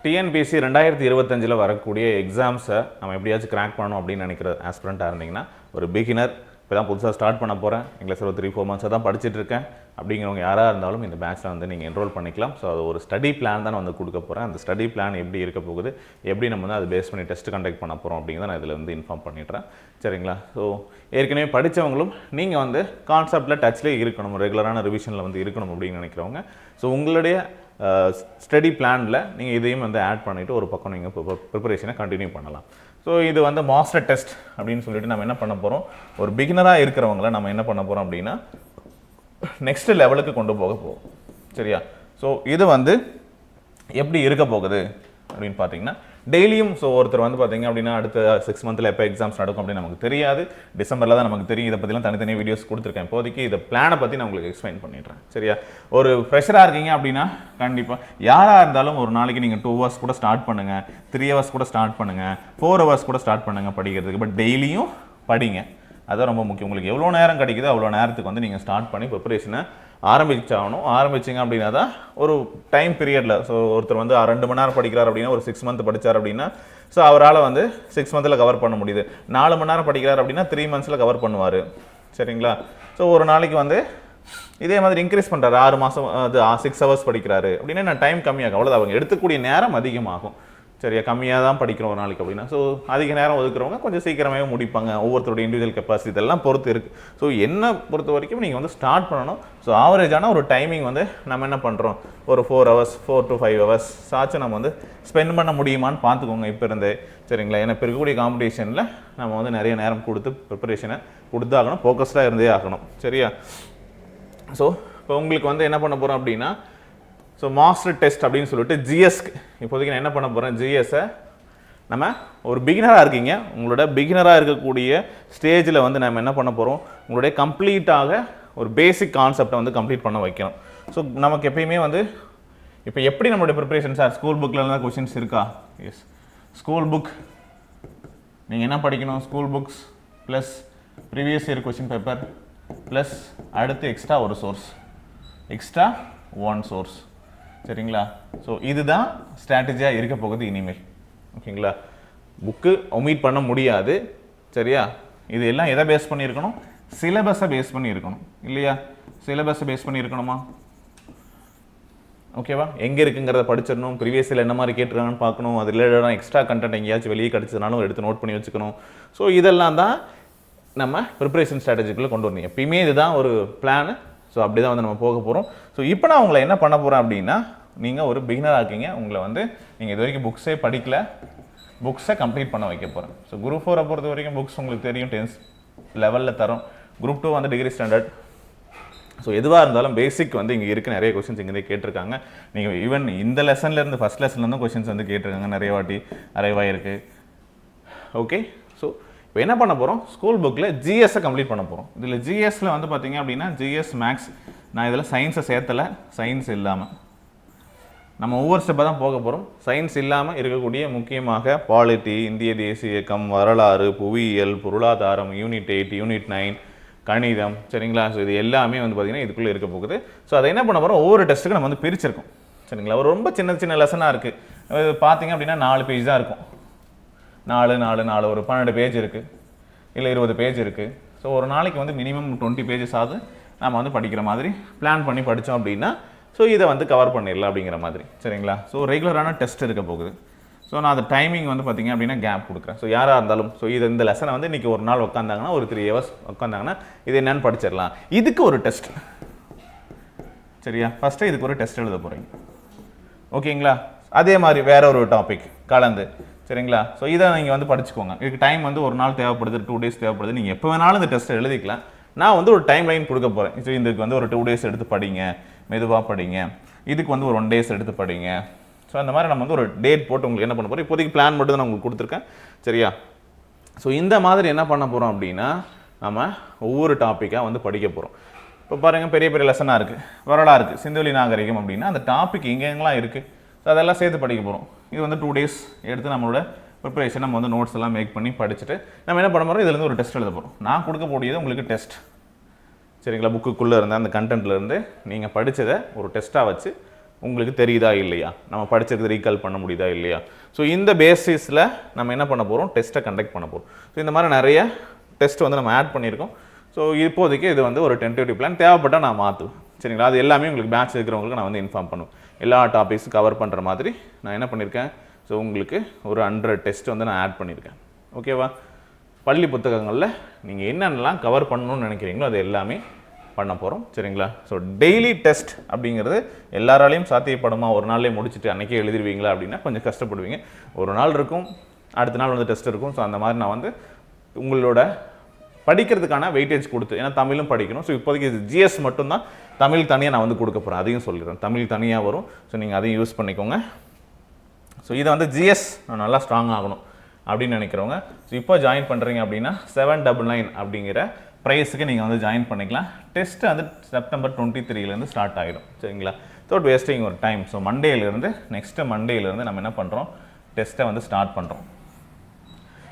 TNPSC 2025 வரக்கூடிய எக்ஸாம்ஸை நம்ம எப்படியாச்சும் கிராக் பண்ணணும் அப்படின்னு நினைக்கிற ஆஸ்பிரண்ட்டாக இருந்தீங்கன்னா, ஒரு பிகினர் இப்போ தான் புதுசாக ஸ்டார்ட் பண்ண போகிறேன், இங்கிலீஷ் ஒரு 3-4 மந்த்ஸாக தான் படிச்சுட்டு இருக்கேன் அப்படிங்கிறவங்க யாராக இருந்தாலும் இந்த பேட்ச்சில் வந்து நீங்கள் என்ரோல் பண்ணிக்கலாம். ஸோ அது ஒரு ஸ்டடி பிளான் தான் நான் வந்து கொடுக்க போகிறேன். அந்த ஸ்டடி பிளான் எப்படி இருக்க போகுது, எப்படி நம்ம வந்து அதை பேஸ் பண்ணி டெஸ்ட் கண்டக்ட் பண்ண போகிறோம் அப்படிங்கிறத நான் இதில் வந்து இன்ஃபார்ம் பண்ணிடுறேன். சரிங்களா? ஸோ ஏற்கனவே படித்தவங்களும் நீங்கள் வந்து கான்செப்டில் டச்லேயே இருக்கணும், ரெகுலரான ரிவிஷனில் வந்து இருக்கணும் அப்படின்னு நினைக்கிறவங்க, ஸோ உங்களுடைய ஸ்டடி பிளானில் நீங்கள் இதையும் வந்து ஆட் பண்ணிவிட்டு ஒரு பக்கம் நீங்கள் ப்ரிப்பரேஷனை கண்டினியூ பண்ணலாம். ஸோ இது வந்து மாஸ்டர் டெஸ்ட் அப்படின்னு சொல்லிட்டு நம்ம என்ன பண்ண போகிறோம், ஒரு பிகினராக இருக்கிறவங்கள நம்ம என்ன பண்ண போகிறோம் அப்படின்னா நெக்ஸ்ட் லெவலுக்கு கொண்டு போக போகும். சரியா? ஸோ இது வந்து எப்படி இருக்க போகுது அப்படின்னு பார்த்தீங்கன்னா, டெய்லியும் ஸோ ஒருத்தர் வந்து பார்த்தீங்க அப்படின்னா அடுத்த 6 மந்த்தில் எப்போ எக்ஸாம்ஸ் நடக்கும் அப்படின்னு நமக்கு தெரியாது. டிசம்பரில் தான் நமக்கு தெரியும். இதை பற்றிலாம் தனித்தனியாக வீடியோஸ் கொடுத்துருக்கேன். இப்போதைக்கு இதை பிளானை பற்றி நான் உங்களுக்கு எக்ஸ்பிளைன் பண்ணிடுறேன். சரியா? ஒரு ஃப்ரெஷராக இருக்கீங்க அப்படின்னா கண்டிப்பாக யாராக இருந்தாலும் ஒரு நாளைக்கு நீங்கள் 2 hours கூட ஸ்டார்ட் பண்ணுங்கள், 3 hours கூட ஸ்டார்ட் பண்ணுங்கள், 4 hours கூட ஸ்டார்ட் பண்ணுங்கள் படிக்கிறதுக்கு. பட் டெய்லியும் படிங்க, அதுதான் ரொம்ப முக்கியம். உங்களுக்கு எவ்வளோ நேரம் கிடைக்குதோ அவ்வளோ நேரத்துக்கு வந்து நீங்கள் ஸ்டார்ட் பண்ணி ப்ரிப்பரேஷனை ஆரம்பிச்சிங்க அப்படின்னா தான் ஒரு டைம் பீரியடில். ஸோ ஒருத்தர் வந்து 2 மணி நேரம் படிக்கிறார் அப்படின்னா ஒரு 6 months படித்தார் அப்படின்னா ஸோ அவரால் வந்து 6 months கவர் பண்ண முடியுது. 4 மணி நேரம் படிக்கிறார் அப்படின்னா 3 months கவர் பண்ணுவார். சரிங்களா? ஸோ ஒரு நாளைக்கு வந்து இதே மாதிரி இன்க்ரீஸ் பண்ணுறாரு, 6 மாதம் அது 6 hours படிக்கிறாரு அப்படின்னா நான் டைம் கம்மியாகும், அவ்வளோதான். அவங்க எடுத்துக்கூடிய நேரம் அதிகமாகும். சரியா? கம்மியாக தான் படிக்கிறோம் ஒரு நாளைக்கு அப்படின்னா ஸோ அதிக நேரம் ஒதுக்குறவங்க கொஞ்சம் சீக்கிரமே முடிப்பாங்க. ஒவ்வொருத்தருடைய இண்டிவிஜுவல் கெப்பாசிட்டி இதெல்லாம் பொறுத்து இருக்குது. ஸோ என்னை பொறுத்த வரைக்கும் நீங்கள் வந்து ஸ்டார்ட் பண்ணணும். ஸோ ஆவரேஜான ஒரு டைமிங் வந்து நம்ம என்ன பண்ணுறோம், ஒரு 4 hours 4 to 5 hours ஆச்சும் நம்ம வந்து ஸ்பெண்ட் பண்ண முடியுமான்னு பார்த்துக்கோங்க இப்போ இருந்தே. சரிங்களா? ஏன்னா இப்போ இருக்கக்கூடிய காம்படிஷனில் நம்ம வந்து நிறைய நேரம் கொடுத்து ப்ரிப்பரேஷனை கொடுத்தாகணும், ஃபோக்கஸ்டாக இருந்தே ஆகணும். சரியா? ஸோ இப்போ உங்களுக்கு வந்து என்ன பண்ண போகிறோம் அப்படின்னா, ஸோ மாஸ்டர் டெஸ்ட் அப்படின்னு சொல்லிட்டு ஜிஎஸ்க்கு இப்போதைக்கு நான் என்ன பண்ண போகிறேன், ஜிஎஸ்ஸை நம்ம ஒரு பிகினராக இருக்கீங்க, உங்களோட பிகினராக இருக்கக்கூடிய ஸ்டேஜில் வந்து நம்ம என்ன பண்ண போகிறோம், உங்களுடைய கம்ப்ளீட்டாக ஒரு பேசிக் கான்செப்டை வந்து கம்ப்ளீட் பண்ண வைக்கணும். ஸோ நமக்கு எப்பயுமே வந்து இப்போ எப்படி நம்மளுடைய ப்ரிப்பரேஷன் சார் ஸ்கூல் புக்கில் இருந்தால் கொஷின்ஸ் இருக்கா? எஸ், ஸ்கூல் புக் நீங்கள் என்ன படிக்கணும், school books plus previous year question paper plus அடுத்து எக்ஸ்ட்ரா ஒரு சோர்ஸ், எக்ஸ்ட்ரா 1 source. சரிங்களா? ஸோ இதுதான் ஸ்ட்ராட்டஜியாக இருக்க போகுது இனிமேல். ஓகேங்களா? புக்கு ஒமிட் பண்ண முடியாது. சரியா? இது எல்லாம் எதை பேஸ் பண்ணியிருக்கணும், சிலபஸை பேஸ் பண்ணி இருக்கணும் இல்லையா? சிலபஸை பேஸ் பண்ணி இருக்கணுமா? ஓகேவா? எங்கே இருக்குங்கிறத படிச்சிடணும், ப்ரீவியஸில் என்ன மாதிரி கேட்டுருக்காங்கன்னு பார்க்கணும், அது ரிலேட்டடான எக்ஸ்ட்ரா கண்டென்ட் எங்கேயாச்சும் வெளியே கிடச்சதுனாலும் எடுத்து நோட் பண்ணி வச்சுக்கணும். ஸோ இதெல்லாம் தான் நம்ம ப்ரிப்பரேஷன் ஸ்ட்ராட்டஜிக்குள்ளே கொண்டு வரணும். எப்பயுமே இதுதான் ஒரு பிளான். ஸோ அப்படி தான் வந்து நம்ம போக போகிறோம். ஸோ இப்போ நான் உங்களை என்ன பண்ண போகிறேன் அப்படின்னா, நீங்கள் ஒரு பிகினராக இருக்கீங்க, உங்களை வந்து நீங்கள் இது வரைக்கும் புக்ஸே படிக்கல, புக்ஸை கம்ப்ளீட் பண்ண வைக்க போகிறேன். ஸோ குரூப் 4 பொறுத்த வரைக்கும் புக்ஸ் உங்களுக்கு தெரியும் 10th லெவலில் தரும். குரூப் 2 வந்து டிகிரி ஸ்டாண்டர்ட். ஸோ எதுவாக இருந்தாலும் பேசிக் வந்து இங்கே இருக்க நிறைய கொஸ்டின்ஸ் இங்கே கேட்டிருக்காங்க. நீங்கள் ஈவன் இந்த லெசன்லேருந்து ஃபஸ்ட் லெசன்லேருந்து கொஸ்டின்ஸ் வந்து கேட்டிருக்காங்க, நிறைய வாட்டி நிறையவாக இருக்குது. ஓகே, ஸோ இப்போ என்ன பண்ண போகிறோம், ஸ்கூல் புக்கில் ஜிஎஸ்ஸை கம்ப்ளீட் பண்ண போகிறோம். இதில் ஜிஎஸ்ஸில் வந்து பார்த்தீங்க அப்படின்னா ஜிஎஸ் மேக்ஸ், நான் இதில் சயின்ஸை சேர்த்தலை, சயின்ஸ் இல்லாமல் நம்ம ஒவ்வொரு ஸ்டெப்பாக தான் போக போகிறோம். சயின்ஸ் இல்லாமல் இருக்கக்கூடிய முக்கியமாக பாலிட்டி, இந்திய தேசிய இயக்கம், வரலாறு, புவியியல், பொருளாதாரம், யூனிட் 8, யூனிட் 9, கணிதம். சரிங்களா? ஸோ இது எல்லாமே வந்து பார்த்திங்கன்னா இதுக்குள்ளே இருக்க போகுது. ஸோ அதை என்ன பண்ண போகிறோம், ஒவ்வொரு டெஸ்ட்டுக்கு நம்ம வந்து பிரிச்சிருக்கோம். சரிங்களா? ஒரு ரொம்ப சின்ன சின்ன லெசனாக இருக்குது. பார்த்தீங்க அப்படின்னா 4 பேஜ் தான் இருக்கும். 4 ஒரு 12 பேஜ் இருக்குது, இல்லை 20 பேஜ் இருக்குது. ஸோ ஒரு நாளைக்கு வந்து மினிமம் 20 pages ஆகுது நம்ம வந்து படிக்கிற மாதிரி பிளான் பண்ணி படித்தோம் அப்படின்னா ஸோ இதை வந்து கவர் பண்ணிடலாம் அப்படிங்கிற மாதிரி. சரிங்களா? ஸோ ரெகுலரான டெஸ்ட் இருக்க போகுது. ஸோ நான் அந்த டைமிங் வந்து பார்த்திங்க அப்படின்னா கேப் கொடுக்குறேன். ஸோ யாராக இருந்தாலும் ஸோ இந்த லெசனை வந்து இன்றைக்கி ஒரு நாள் உட்காந்தாங்கன்னா ஒரு 3 hours உட்காந்தாங்கன்னா இது என்னென்னு படிச்சிடலாம். இதுக்கு ஒரு டெஸ்ட். சரியா? ஃபஸ்ட்டு இதுக்கு ஒரு டெஸ்ட் எழுத போகிறீங்க. ஓகேங்களா? அதே மாதிரி வேற ஒரு டாபிக் கலந்து. சரிங்களா? ஸோ இதை நீங்கள் வந்து படிச்சுக்கோங்க. இதுக்கு டைம் வந்து ஒரு நாள் தேவைப்படுது, 2 days தேவைப்படுது. நீங்கள் எப்போ வேணாலும் இந்த டெஸ்ட்டை எழுதிக்கலாம். நான் வந்து ஒரு டைம் லைன் கொடுக்க போகிறேன். ஸோ இதுக்கு வந்து ஒரு 2 days எடுத்து படிங்க, மெதுவாக படிங்க. இதுக்கு வந்து ஒரு 1 days எடுத்து படிங்க. ஸோ அந்த மாதிரி நம்ம வந்து ஒரு டேட் போட்டு உங்களுக்கு என்ன பண்ண போகிறோம், இப்போதைக்கு பிளான் மட்டும் தான் நான் உங்களுக்கு கொடுத்துருக்கேன். சரியா? ஸோ இந்த மாதிரி என்ன பண்ண போகிறோம் அப்படின்னா நம்ம ஒவ்வொரு டாப்பிக்காக வந்து படிக்க போகிறோம். இப்போ பாருங்கள், பெரிய பெரிய லெசனாக இருக்குது, வரலாறு இருக்குது, சிந்துவெளி நாகரிகம் அப்படின்னா அந்த டாபிக் எங்கெங்கெல்லாம் இருக்குது ஸோ அதெல்லாம் சேர்த்து படிக்க போகிறோம். இது வந்து 2 days எடுத்து நம்மளோட ப்ரிப்பரேஷன் நம்ம வந்து நோட்ஸ் எல்லாம் மேக் பண்ணி படிச்சுட்டு நம்ம என்ன பண்ண போகிறோம், இதுலேருந்து ஒரு டெஸ்ட் எழுத போகிறோம். நான் கொடுக்கக்கூடியது உங்களுக்கு டெஸ்ட். சரிங்களா? புக்குக்குள்ளே இருந்து அந்த கண்டென்ட்லேருந்து நீங்கள் படித்ததை ஒரு டெஸ்ட்டாக வச்சு உங்களுக்கு தெரியுதா இல்லையா, நம்ம படிச்சது ரீகால் பண்ண முடியுதா இல்லையா. ஸோ இந்த பேசிஸில் நம்ம என்ன பண்ண போகிறோம், டெஸ்ட்டை கண்டக்ட் பண்ண போகிறோம். ஸோ இந்த மாதிரி நிறைய டெஸ்ட் வந்து நம்ம ஆட் பண்ணியிருக்கோம். ஸோ இப்போதைக்கு இது வந்து ஒரு டென்டேட்டிவ் பிளான், தேவைப்பட்டால் நான் மாற்றுவேன். சரிங்களா, அது எல்லாமே உங்களுக்கு பேட்ச் இருக்கிறவங்களுக்கு நான் வந்து இன்ஃபார்ம் பண்ணுவேன். எல்லா டாபிக்ஸும் கவர் பண்ணுற மாதிரி நான் என்ன பண்ணியிருக்கேன், ஸோ உங்களுக்கு ஒரு 100 டெஸ்ட் வந்து நான் ஆட் பண்ணியிருக்கேன். ஓகேவா, பள்ளி புத்தகங்களில் நீங்கள் என்னென்னலாம் கவர் பண்ணணும்னு நினைக்கிறீங்களோ அது எல்லாமே பண்ண போகிறோம். சரிங்களா, ஸோ டெய்லி டெஸ்ட் அப்படிங்கிறது எல்லாராலையும் சாத்தியப்படுமா, ஒரு நாள்லேயே முடிச்சுட்டு அன்றைக்கே எழுதிடுவீங்களா அப்படின்னா கொஞ்சம் கஷ்டப்படுவீங்க. ஒரு நாள் இருக்கும், அடுத்த நாள் வந்து டெஸ்ட் இருக்கும். ஸோ அந்த மாதிரி நான் வந்து உங்களோட படிக்கிறதுக்கான வெயிட்டேஜ் கொடுத்து, ஏன்னா தமிழும் படிக்கணும். ஸோ இப்போதைக்கு இது ஜிஎஸ் மட்டும்தான், தமிழ் தனியாக நான் வந்து கொடுக்க போகிறேன், அதையும் சொல்லிடுறேன். தமிழ் தனியாக வரும், ஸோ நீங்கள் அதையும் யூஸ் பண்ணிக்கோங்க. ஸோ இதை வந்து ஜிஎஸ் நான் நல்லா ஸ்ட்ராங் ஆகணும் அப்படின்னு நினைக்கிறவங்க ஸோ இப்போ ஜாயின் பண்ணுறீங்க அப்படின்னா 799 அப்படிங்கிற ப்ரைஸுக்கு நீங்கள் வந்து ஜாயின் பண்ணிக்கலாம். டெஸ்ட்டு வந்து செப்டம்பர் 23 ஸ்டார்ட் ஆகிடும். சரிங்களா, வித்தவுட் வேஸ்டிங் ஒரு டைம். ஸோ மண்டேலேருந்து நெக்ஸ்ட்டு மண்டேலேருந்து நம்ம என்ன பண்ணுறோம், டெஸ்ட்டை வந்து ஸ்டார்ட் பண்ணுறோம்.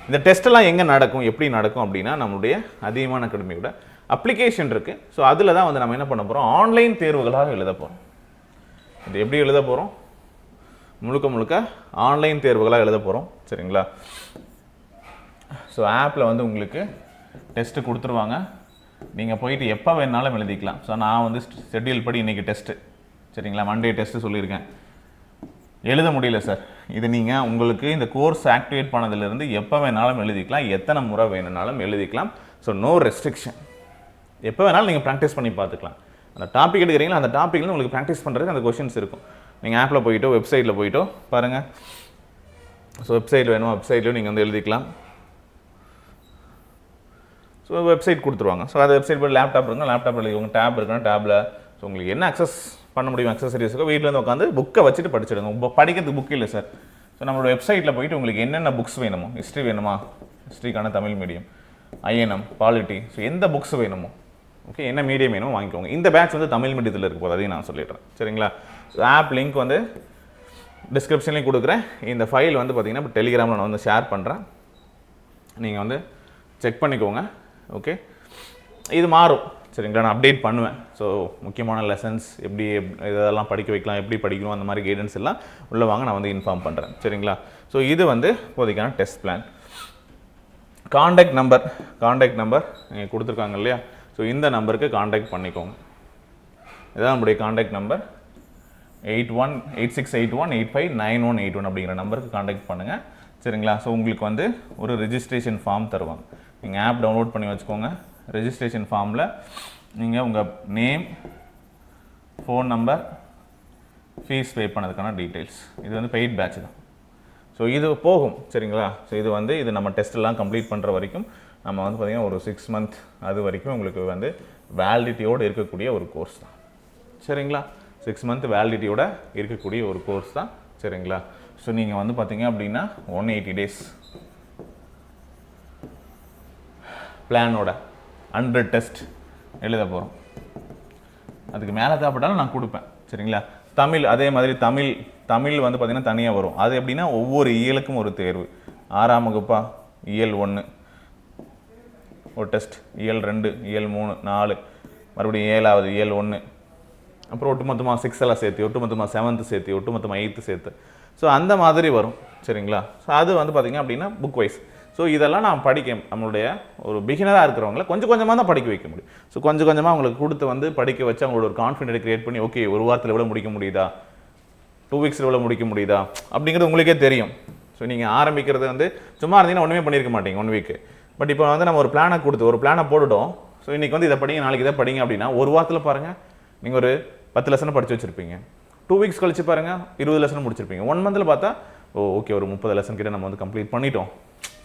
இந்த டெஸ்ட்டெல்லாம் எங்கே நடக்கும், எப்படி நடக்கும் அப்படின்னா நம்மளுடைய அதிகமான அகாடமியோட அப்ளிகேஷன் இருக்குது. ஸோ அதில் தான் வந்து நம்ம என்ன பண்ண போகிறோம், ஆன்லைன் தேர்வுகளாக எழுத போகிறோம். இது எப்படி எழுத போகிறோம், முழுக்க முழுக்க ஆன்லைன் தேர்வுகளாக எழுத போகிறோம். சரிங்களா, ஸோ ஆப்பில் வந்து உங்களுக்கு டெஸ்ட்டு கொடுத்துருவாங்க, நீங்கள் போயிட்டு எப்போ வேணாலும் எழுதிக்கலாம். ஸோ நான் வந்து ஷெட்யூல் படி இன்றைக்கி டெஸ்ட்டு, சரிங்களா, மண்டே டெஸ்ட்டு சொல்லியிருக்கேன். எழுத முடியல சார், இது நீங்கள் உங்களுக்கு இந்த கோர்ஸ் ஆக்டிவேட் பண்ணதிலிருந்து எப்போ வேணாலும் எழுதிக்கலாம், எத்தனை முறை வேணுனாலும் எழுதிக்கலாம். ஸோ நோ ரெஸ்ட்ரிக்ஷன், எப்போ வேணாலும் நீங்கள் ப்ராக்டிஸ் பண்ணி பார்த்துக்கலாம். அந்த டாபிக் எடுக்கிறீங்களா, அந்த டாப்பிக்கில் உங்களுக்கு ப்ராக்டிஸ் பண்ணுறதுக்கு அந்த கொஷின்ஸ் இருக்கும். நீங்கள் ஆப்பில் போயிட்டோ வெப்சைட்டில் போயிட்டோ பாருங்கள். ஸோ வெப்சைட் வேணும், வெப்சைட்லையும் நீங்கள் வந்து எழுதிக்கலாம். ஸோ வெப்சைட் கொடுத்துருவாங்க. ஸோ அது வெப்சைட் போய் லேப்டாப் இருக்குங்க, லேப்டாப் எழுதிக்கோங்க. டேப் இருக்குன்னா டேப்பில் ஸோ உங்களுக்கு என்ன அக்சஸ் பண்ண முடியும், அக்சசரிஸுக்கு வீட்டில் வந்து உட்காந்து புக்கை வச்சுட்டு படிச்சிடுங்க. இப்போ படிக்கிறதுக்கு புக் இல்லை சார். ஸோ நம்மளோட வெப்சைட்டில் போயிட்டு உங்களுக்கு என்னென்ன புக்ஸ் வேணுமோ, ஹிஸ்ட்ரி வேணுமா, ஹிஸ்ட்ரிக்கான Tamil medium, INM, polity, so எந்த புக்ஸ் வேணுமோ, ஓகே, என்ன மீடியம் வேணுமோ வாங்கிக்கோங்க. இந்த பேட்ச் வந்து தமிழ் மீடியத்தில் இருக்க போது, அதையும் நான் சொல்லிடுறேன். சரிங்களா, ஸோ ஆப் லிங்க் வந்து டிஸ்கிரிப்ஷன்லேயும் கொடுக்குறேன். இந்த ஃபைல் வந்து பார்த்தீங்கன்னா இப்போ டெலிகிராமில் நான் வந்து ஷேர் பண்ணுறேன், நீங்கள் வந்து செக் பண்ணிக்கோங்க. ஓகே, இது மாறும். சரிங்களா, நான் அப்டேட் பண்ணுவேன். ஸோ முக்கியமான லெசன்ஸ் எப்படி இதெல்லாம் படிக்க வைக்கலாம், எப்படி படிக்கணும், அந்த மாதிரி கைடன்ஸ் எல்லாம் உள்ளே வாங்க, நான் வந்து இன்ஃபார்ம் பண்ணுறேன். சரிங்களா, ஸோ இது வந்து இப்போதைக்கான டெஸ்ட் பிளான். காண்டாக்ட் நம்பர் நீங்கள் கொடுத்துருக்காங்க இல்லையா, ஸோ இந்த நம்பருக்கு காண்டாக்ட் பண்ணிக்கோங்க. இதான் நம்முடைய காண்டாக்ட் நம்பர் 8681859181 அப்படிங்கிற நம்பருக்கு காண்டாக்ட் பண்ணுங்கள். சரிங்களா, ஸோ உங்களுக்கு வந்து ஒரு ரெஜிஸ்ட்ரேஷன் ஃபார்ம் தருவாங்க. நீங்கள் ஆப் டவுன்லோட் பண்ணி வச்சுக்கோங்க. ரெஜிஸ்ட்ரேஷன் ஃபார்மில் நீங்கள் உங்கள் name, phone number, fees pay பண்ணதுக்கான டீட்டெயில்ஸ், இது வந்து பெய்ட் பேட்ச் தான். ஸோ இது போகும். சரிங்களா, ஸோ இது வந்து இது நம்ம டெஸ்ட்டெல்லாம் கம்ப்ளீட் பண்ணுற வரைக்கும் நம்ம வந்து பார்த்திங்கன்னா ஒரு 6 மந்த் அது வரைக்கும் உங்களுக்கு வந்து வேலிடிட்டியோடு இருக்கக்கூடிய ஒரு கோர்ஸ் தான். சரிங்களா, 6 மந்த் வேலிடிட்டியோட இருக்கக்கூடிய ஒரு கோர்ஸ் தான். சரிங்களா, ஸோ நீங்கள் வந்து பார்த்தீங்க அப்படின்னா 180 டேஸ் பிளானோட 100 டெஸ்ட் எழுத போகிறோம். அதுக்கு மேலே தேவைப்பட்டாலும் நான் கொடுப்பேன். சரிங்களா, தமிழ் அதே மாதிரி தமிழ் வந்து பார்த்திங்கன்னா தனியாக வரும். அது எப்படின்னா ஒவ்வொரு இயலுக்கும் ஒரு தேர்வு. 6ஆம் வகுப்பா இயல் 1 ஒரு டெஸ்ட், இயல் 2, இயல் 3, 4, மறுபடியும் 7ஆவது இயல் 1, அப்புறம் ஒட்டுமொத்தமாக 6 எல்லாம் சேர்த்து, ஒட்டுமொத்தமாக 7th சேர்த்து, ஒட்டுமொத்தமாக 8th சேர்த்து. ஸோ அந்த மாதிரி வரும். சரிங்களா, ஸோ அது வந்து பார்த்திங்க அப்படின்னா புக் வைஸ். ஸோ இதெல்லாம் நான் நம்மளுடைய ஒரு பிகினராக இருக்கிறவங்கள கொஞ்சம் கொஞ்சமாக தான் படிக்க வைக்க முடியும். ஸோ கொஞ்சம் கொஞ்சமாக அவங்களுக்கு கொடுத்து வந்து படிக்க வச்சு அவங்களோட ஒரு கான்ஃபிடென்ட் கிரியேட் பண்ணி, ஓகே ஒரு வாரத்தில் எவ்வளோ முடிக்க முடியுதா, 2 வீக்ஸில் எவ்வளோ முடிக்க முடியுதா அப்படிங்கிறது உங்களுக்கே தெரியும். ஸோ நீங்கள் ஆரம்பிக்கிறது வந்து சும்மா இருந்தீங்கன்னா ஒன்றுமே பண்ணியிருக்க மாட்டீங்க 1 வீக். பட் இப்போ வந்து நம்ம ஒரு பிளானை கொடுத்து ஒரு பிளானை போட்டுட்டோம். ஸோ இன்றைக்கி வந்து இதை படிங்க, நாளைக்கு இதை படிங்க அப்படின்னா ஒரு வாரத்தில் பாருங்கள் நீங்கள் ஒரு 10 லெசனை படித்து வச்சுருப்பீங்க. 2 வீக்ஸ் கழிச்சு பாருங்கள் 20 லெசன் முடிச்சிருப்பீங்க. 1 மந்தில் பார்த்தா ஓகே ஒரு 30 லெசன் கிட்ட நம்ம வந்து கம்ப்ளீட் பண்ணிட்டோம்.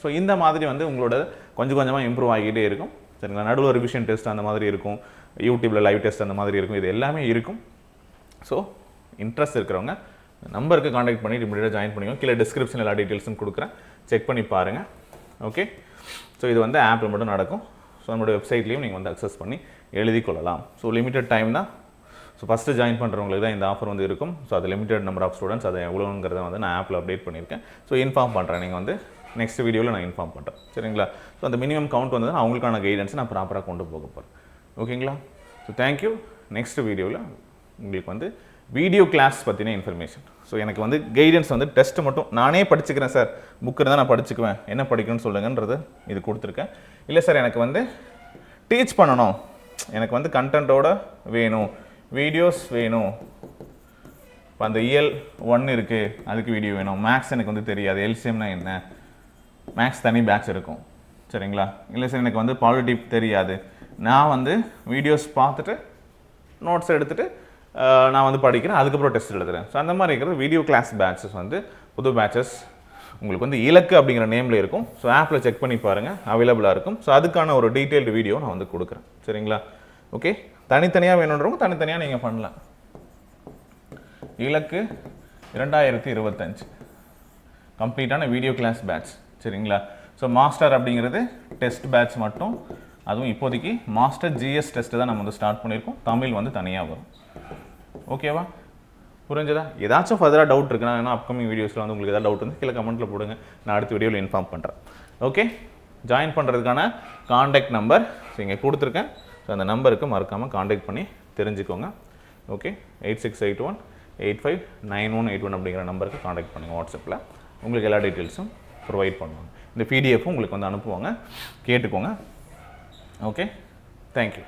ஸோ இந்த மாதிரி வந்து உங்களோட கொஞ்சம் கொஞ்சமாக இம்ப்ரூவ் ஆகிட்டே இருக்கும். சரிங்களா, நடுவில் ரிவிஷன் டெஸ்ட் அந்த மாதிரி இருக்கும், யூடியூப்பில் லைவ் டெஸ்ட் அந்த மாதிரி இருக்கும், இது எல்லாமே இருக்கும். ஸோ இன்ட்ரெஸ்ட் இருக்கிறவங்க நம்பருக்கு காண்டாக்ட் பண்ணி இமீடியட்டாக ஜாயின் பண்ணிக்கோங்க. கீழே டிஸ்கிரிப்ஷனில் எல்லா டீட்டெயில்ஸும் கொடுக்குறேன், செக் பண்ணி பாருங்கள். ஓகே, ஸோ இது வந்து ஆப்பில் மட்டும் நடக்கும். ஸோ நம்மளோட வெப்சைட்லேயும் நீங்கள் வந்து அக்சஸ் பண்ணி எழுதி கொள்ளலாம். ஸோ லிமிட்டட் டைம் தான். ஸோ ஃபஸ்ட்டு ஜாயின் பண்ணுறவங்களுக்கு தான் இந்த ஆஃபர் வந்து இருக்கும். ஸோ அது லிமிட்டட் நம்பர் ஆஃப் ஸ்டூடெண்ட்ஸ், அதை எவ்வளோங்கிறத வந்து நான் ஆப்பில் அப்டேட் பண்ணியிருக்கேன். ஸோ இன்ஃபார்ம் பண்ணுறேன், நீங்கள் வந்து நெக்ஸ்ட் வீடியோவில் நான் இன்ஃபார்ம் பண்ணுறேன். சரிங்களா, ஸோ அந்த மினிமம் கவுண்ட் வந்து அவங்களுக்கான கைடன்ஸ் நான் ப்ராப்பராக கொண்டு போக போகிறேன். ஓகேங்களா, ஸோ தேங்க்யூ. நெக்ஸ்ட் வீடியோவில் உங்களுக்கு வந்து வீடியோ கிளாஸ் பற்றின இன்ஃபர்மேஷன். ஸோ எனக்கு வந்து கைடன்ஸ் வந்து டெஸ்ட் மட்டும் நானே படிச்சுக்கிறேன் சார், புக் இருந்தால் நான் படிச்சுக்குவேன், என்ன படிக்கணும்னு சொல்லுங்கன்றது இது கொடுத்துருக்கேன். இல்லை சார் எனக்கு வந்து டீச் பண்ணணும், எனக்கு வந்து கண்டென்ட்டோட வேணும், வீடியோஸ் வேணும், இப்போ அந்த இயல் 1 இருக்குது அதுக்கு வீடியோ வேணும், மேக்ஸ் எனக்கு வந்து தெரியாது, எல்சிஎம்னா என்ன, மேக்ஸ் தனி பேட்ச் இருக்கும் சரிங்களா. இல்லை சார் எனக்கு வந்து பாலிட்டி தெரியாது, நான் வந்து வீடியோஸ் பார்த்துட்டு நோட்ஸ் எடுத்துகிட்டு நான் வந்து படிக்கிறேன், அதுக்கப்புறம் டெஸ்ட் எழுதுறேன். ஸோ அந்த மாதிரி இருக்கிறது வீடியோ கிளாஸ் பேட்சஸ் வந்து புது பேட்சஸ் உங்களுக்கு வந்து இலக்கு அப்படிங்கிற நேமில் இருக்கும். ஸோ ஆப்பில் செக் பண்ணி பாருங்கள், அவைலபிளாக இருக்கும். ஸோ அதுக்கான ஒரு டீட்டெயில்டு வீடியோ நான் வந்து கொடுக்குறேன் சரிங்களா. ஓகே, தனித்தனியாக வேணுன்றவங்க தனித்தனியாக நீங்கள் பண்ணலாம். இலக்கு 2025 கம்ப்ளீட்டான வீடியோ கிளாஸ் பேட்ச் சரிங்களா. ஸோ மாஸ்டர் அப்படிங்கிறது டெஸ்ட் பேட்ச் மட்டும், அதுவும் இப்போதைக்கு மாஸ்டர் ஜிஎஸ் டெஸ்ட்டு தான் நம்ம வந்து ஸ்டார்ட் பண்ணியிருக்கோம். தமிழ் வந்து தனியாக வரும். ஓகேவா, புரிஞ்சதா? ஏதாச்சும் ஃபர்தராக டவுட் இருக்குன்னா, ஏன்னா அப்கமிங் வீடியோஸில் வந்து உங்களுக்கு ஏதாவது டவுட் வந்து கீழே கமெண்ட்டில் போடுங்க, நான் அடுத்த வீடியோவில் இன்ஃபார்ம் பண்ணுறேன். ஓகே, ஜாயின் பண்ணுறதுக்கான காண்டாக்ட் நம்பர் இங்கே கொடுத்துருக்கேன். ஸோ அந்த நம்பருக்கு மறக்காமல் காண்டாக்ட் பண்ணி தெரிஞ்சுக்கோங்க. ஓகே, 8681859181 அப்படிங்கிற நம்பருக்கு காண்டாக்ட் பண்ணுங்கள். வாட்ஸ்அப்பில் உங்களுக்கு எல்லா டீட்டெயில்ஸும் ப்ரொவைட் பண்ணுவாங்க. இந்த பிடிஎஃப்பும் உங்களுக்கு வந்து அனுப்புவாங்க, கேட்டுக்கோங்க. Okay, thank you.